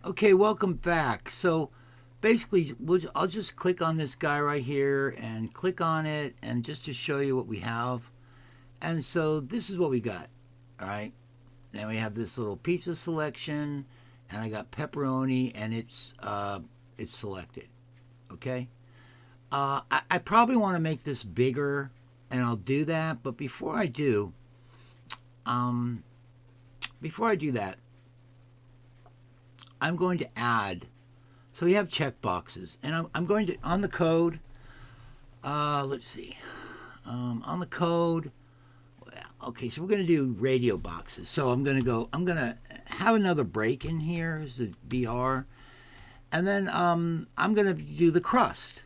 Okay, welcome back. So basically, I'll just click on this guy right here and click on it, and just to show you what we have. And so this is what we got. All right. Then we have this little pizza selection, and I got pepperoni, and it's selected. Okay. I probably want to make this bigger, and I'll do that. But um, before I do that, I'm going to add. So we have check boxes, and I'm going to on the code. Let's see. On the code. Okay, so we're going to do radio boxes. So I'm going to go. I'm going to have another break in here. Is the BR, and then I'm going to do the crust.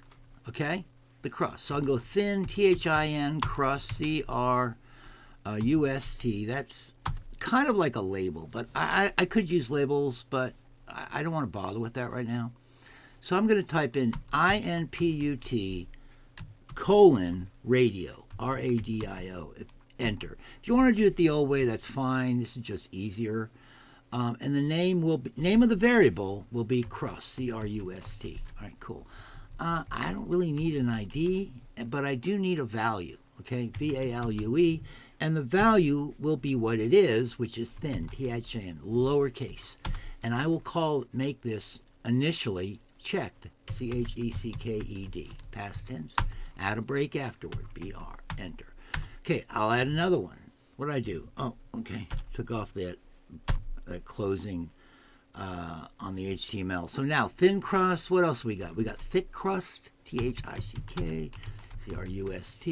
Okay, the crust. So I'll go thin THIN crust CRUST. That's kind of like a label, but I could use labels, but I don't want to bother with that right now. So I'm going to type in INPUT colon radio, RADIO, enter. If you want to do it the old way, that's fine. This is just easier. And the name of the variable will be crust, CRUST. All right, cool. I don't really need an ID, but I do need a value. Okay, VALUE, and the value will be what it is, which is thin, THN, lowercase. And I will make this initially checked, CHECKED, past tense. Add a break afterward, BR, enter. Okay, I'll add another one. What did I do? Oh, okay, took off that closing on the HTML. So now thin crust. What else we got? We got thick crust. THICK, CRUST,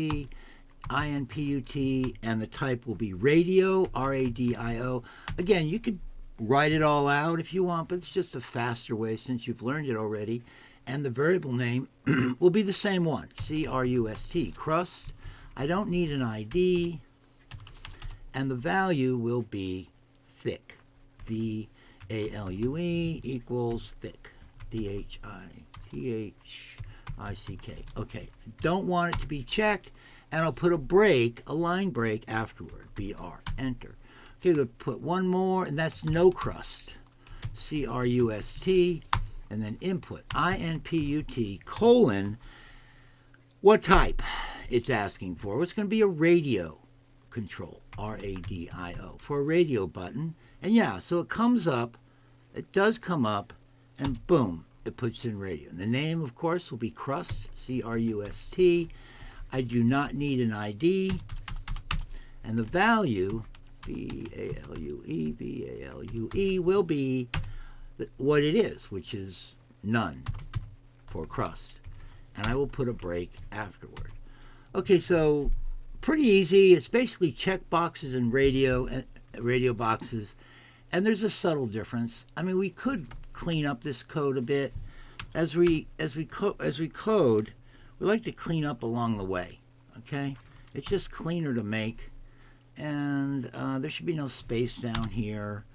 INPUT, and the type will be radio. RADIO. Again, you could write it all out if you want, but it's just a faster way since you've learned it already. And the variable name will be the same one. CRUST. Crust. I don't need an ID. And the value will be thick. VALUE equals thick. THICK. Okay. Don't want it to be checked, and I'll put a line break afterward. BR. Enter. Okay, we'll put one more, and that's no crust. CRUST, and then input INPUT colon. What type it's asking for? It's going to be a radio control. RADIO for a radio button. And yeah, so it comes up, it does come up, and boom, it puts in radio. And the name, of course, will be crust, CRUST. I do not need an ID. And the value, VALUE, will be what it is, which is none for crust. And I will put a break afterward. Okay, so pretty easy. It's basically check boxes and radio boxes, and there's a subtle difference. I mean, we could clean up this code a bit as we code. We like to clean up along the way. Okay, it's just cleaner to make, and there should be no space down here.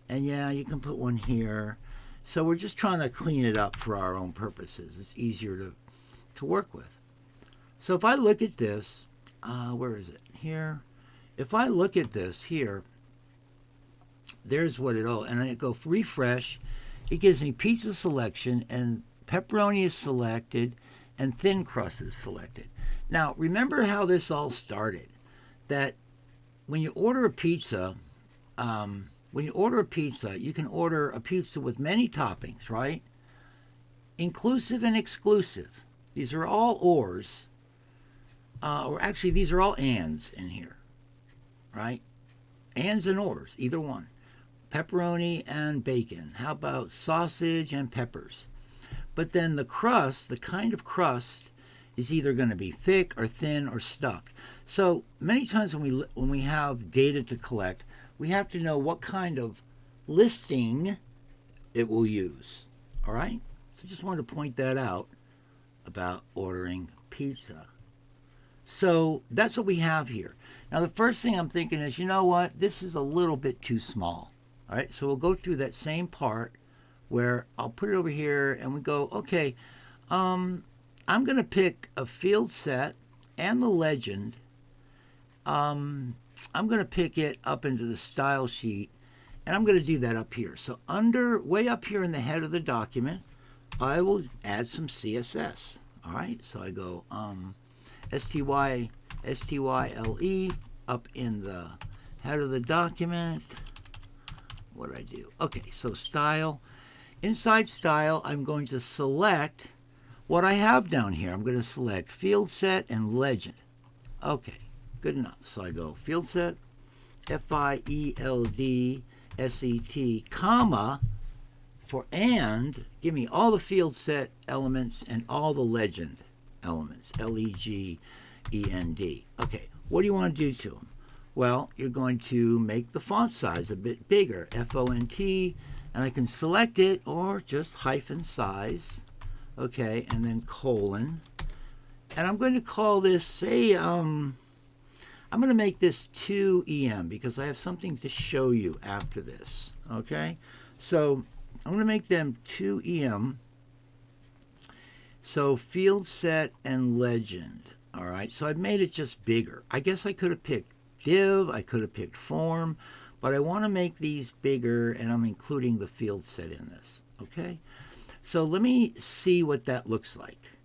And yeah, you can put one here. So we're just trying to clean it up for our own purposes. It's easier to work with. So if I look at this, where is it? Here. If I look at this here, there's what it all, and I go refresh. It gives me pizza selection, and pepperoni is selected, and thin crust is selected. Now, remember how this all started? That when you order a pizza, you can order a pizza with many toppings, right? Inclusive and exclusive. These are all ors, or actually, these are all ands in here, right? Ands and ors, either one. Pepperoni and bacon. How about sausage and peppers? But then the crust, the kind of crust, is either going to be thick or thin or stuck. So many times when we have data to collect, we have to know what kind of listing it will use. All right? So just wanted to point that out about ordering pizza. So that's what we have here. Now the first thing I'm thinking is, you know what? This is a little bit too small. All right, so we'll go through that same part where I'll put it over here and we go, okay, I'm going to pick a field set and the legend. I'm going to pick it up into the style sheet And I'm going to do that up here. So way up here in the head of the document, I will add some CSS. All right, so I go style up in the head of the document. What do I do? Okay, so style. Inside style, I'm going to select what I have down here. I'm going to select field set and legend. Okay, good enough. So I go field set, FIELDSET, comma, for and, give me all the field set elements and all the legend elements, LEGEND. Okay, what do you want to do to them? Well, you're going to make the font size a bit bigger, FONT, and I can select it or just hyphen size, okay, and then colon. And I'm going to call this, say, I'm going to make this 2EM because I have something to show you after this, okay? So I'm going to make them 2EM. So field set and legend, all right? So I've made it just bigger. I guess I could have picked div, I could have picked form, but I want to make these bigger, and I'm including the field set in this, okay? So let me see what that looks like.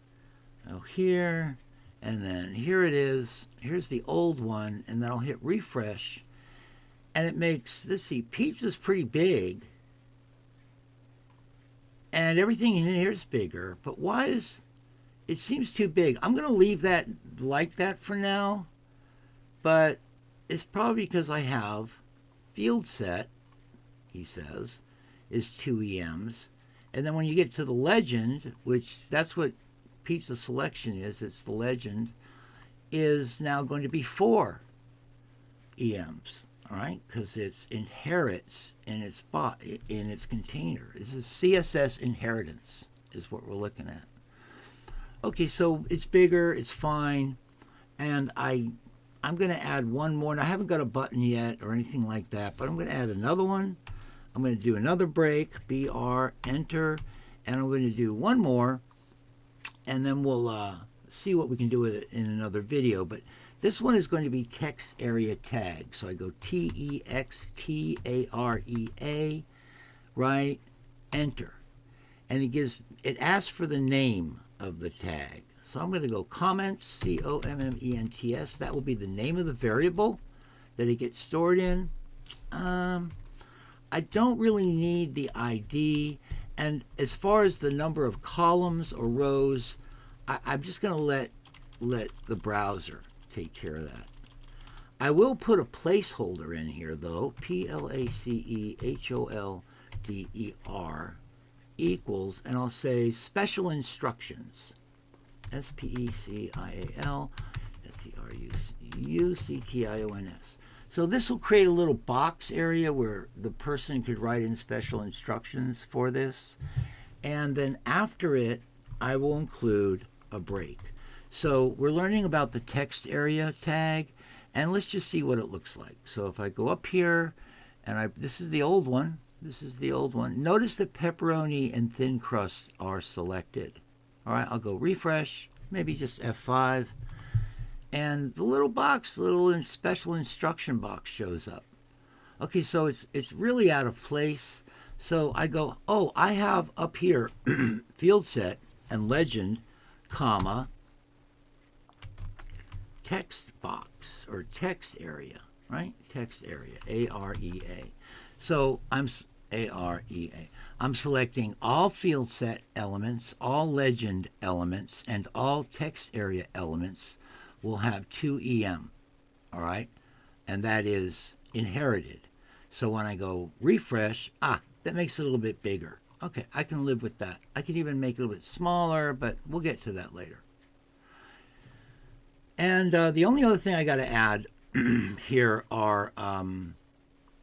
Now here, and then here it is. Here's the old one, and then I'll hit refresh, and it makes, let's see, pizza's pretty big, and everything in here is bigger, but why is, it seems too big. I'm going to leave that like that for now, but it's probably because I have field set, he says, is 2EMs. And then when you get to the legend, which that's what pizza selection is, it's the legend, is now going to be 4 EMs, all right? Because it inherits in its container. This is CSS inheritance is what we're looking at. Okay, so it's bigger, it's fine, and I'm going to add one more. And I haven't got a button yet or anything like that, but I'm going to add another one. I'm going to do another break, BR, enter, and I'm going to do one more, and then we'll see what we can do with it in another video. But this one is going to be text area tag. So I go TEXTAREA, right, enter. And it asks for the name of the tag. So I'm going to go comments, COMMENTS. That will be the name of the variable that it gets stored in. I don't really need the ID. And as far as the number of columns or rows, I'm just going to let the browser take care of that. I will put a placeholder in here, though, PLACEHOLDER equals, and I'll say special instructions. SPECIAL STRUCTIONS. So this will create a little box area where the person could write in special instructions for this. And then after it, I will include a break. So we're learning about the text area tag, and let's just see what it looks like. So if I go up here, and this is the old one. This is the old one. Notice that pepperoni and thin crust are selected. All right, I'll go refresh, maybe just F5. And the little box, little special instruction box shows up. Okay, so it's really out of place. So I go, oh, I have up here field set and legend, comma, text box or text area, right? Text area, AREA. So I'm AREA. I'm selecting all field set elements, all legend elements, and all text area elements will have 2EM, all right? And that is inherited. So when I go refresh, that makes it a little bit bigger. Okay, I can live with that. I can even make it a little bit smaller, but we'll get to that later. And the only other thing I got to add here are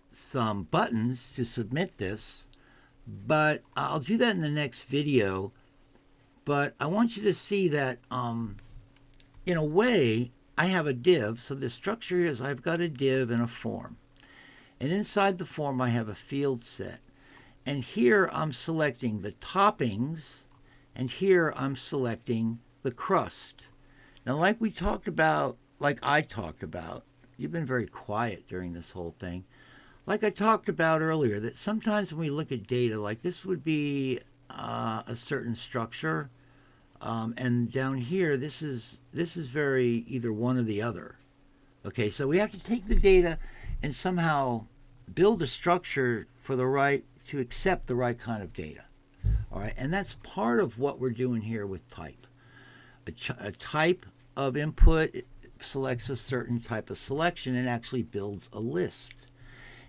some buttons to submit this, but I'll do that in the next video. But I want you to see that in a way, I have a div. So the structure is I've got a div and a form. And inside the form, I have a field set. And here I'm selecting the toppings, and here I'm selecting the crust. Now, like I talked about, you've been very quiet during this whole thing. like I talked about earlier, that sometimes when we look at data, like this would be a certain structure, and down here, this is very either one or the other. Okay, so we have to take the data and somehow build a structure for the right to accept the right kind of data. All right, and that's part of what we're doing here with type. A type of input selects a certain type of selection and actually builds a list.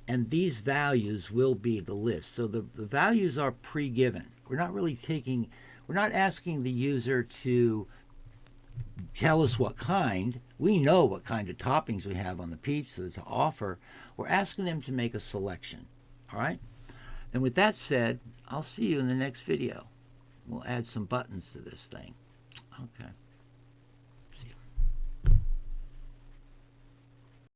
And these values will be the list. So the values are pre-given. We're not asking the user to tell us what kind. We know what kind of toppings we have on the pizza to offer. We're asking them to make a selection. All right? And with that said, I'll see you in the next video. We'll add some buttons to this thing. Okay.